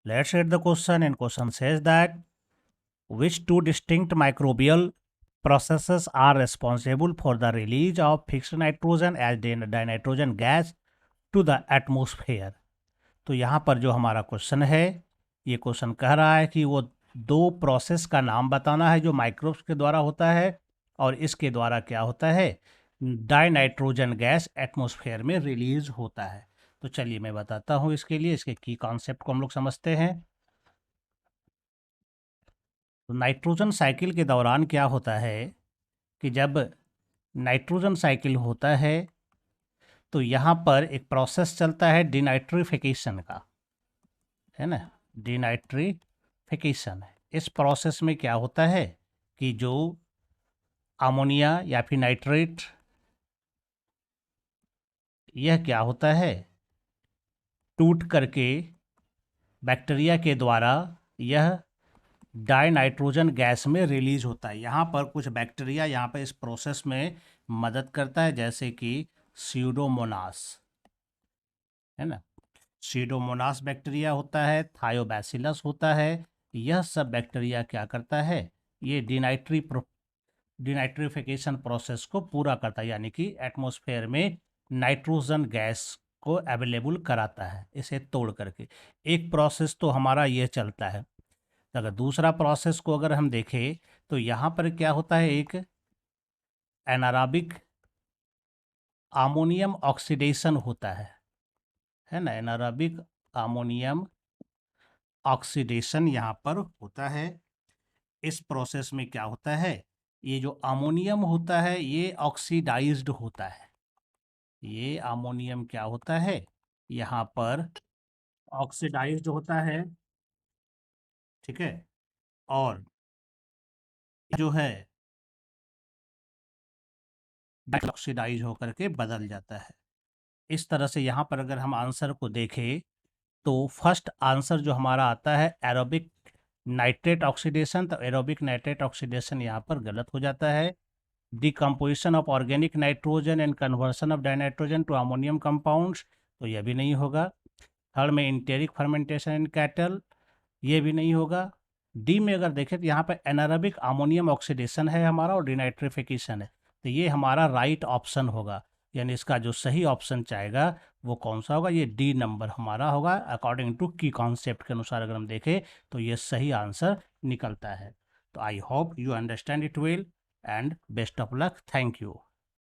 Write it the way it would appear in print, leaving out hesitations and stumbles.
Let's read the question, and question says that which two distinct microbial processes are responsible for the release of fixed nitrogen as dinitrogen gas to the atmosphere। तो यहाँ पर जो हमारा question है, ये question कह रहा है कि वो दो प्रोसेस का नाम बताना है जो माइक्रोब्स के द्वारा होता है और इसके द्वारा क्या होता है, डाइनाइट्रोजन गैस एटमॉस्फेयर में रिलीज होता है। तो चलिए मैं बताता हूँ इसके लिए, इसके की कॉन्सेप्ट को हम लोग समझते हैं। तो नाइट्रोजन साइकिल के दौरान क्या होता है कि जब नाइट्रोजन साइकिल होता है तो यहाँ पर एक प्रोसेस चलता है डिनाइट्रिफिकेशन का, है ना, डिनाइट्रिफिकेशन। इस प्रोसेस में क्या होता है कि जो अमोनिया या फिर नाइट्रेट, यह क्या होता है, टूट करके बैक्टीरिया के द्वारा यह डाइनाइट्रोजन गैस में रिलीज होता है। यहाँ पर कुछ बैक्टीरिया यहाँ पर इस प्रोसेस में मदद करता है, जैसे कि स्यूडोमोनास, है ना, स्यूडोमोनास बैक्टीरिया होता है, थायोबैसिलस होता है। यह सब बैक्टीरिया क्या करता है, ये डिनाइट्रिफिकेशन प्रोसेस को पूरा करता है, यानी कि एटमॉस्फेयर में नाइट्रोजन गैस को अवेलेबल कराता है इसे तोड़ करके। एक प्रोसेस तो हमारा ये चलता है। अगर दूसरा प्रोसेस को अगर हम देखें तो यहाँ पर क्या होता है, एक एनारोबिक अमोनियम ऑक्सीडेशन होता है ना, एनारोबिक अमोनियम ऑक्सीडेशन यहाँ पर होता है। इस प्रोसेस में क्या होता है, ये जो अमोनियम होता है ये ऑक्सीडाइज्ड होता है। ये अमोनियम क्या होता है, यहाँ पर ऑक्सीडाइज्ड होता है, ठीक है, और जो है ऑक्सीडाइज होकर के बदल जाता है। इस तरह से यहाँ पर अगर हम आंसर को देखें तो फर्स्ट आंसर जो हमारा आता है एरोबिक नाइट्रेट ऑक्सीडेशन, तो एरोबिक नाइट्रेट ऑक्सीडेशन यहाँ पर गलत हो जाता है। Decomposition of organic nitrogen and conversion of dinitrogen to ammonium compounds, तो यह भी नहीं होगा। थर्ड में इंटेरिक फर्मेंटेशन इन कैटल, ये भी नहीं होगा। डी में अगर देखें तो यहाँ पर एनारोबिक अमोनियम ऑक्सीडेशन है हमारा और डिनाइट्रिफिकेशन है, तो ये हमारा राइट ऑप्शन होगा। यानी इसका जो सही ऑप्शन चाहेगा वो कौन सा होगा, ये डी नंबर हमारा होगा। अकॉर्डिंग टू की कॉन्सेप्ट के अनुसार अगर हम देखें तो ये सही आंसर निकलता है। तो I hope you understand it well and best of luck. Thank you.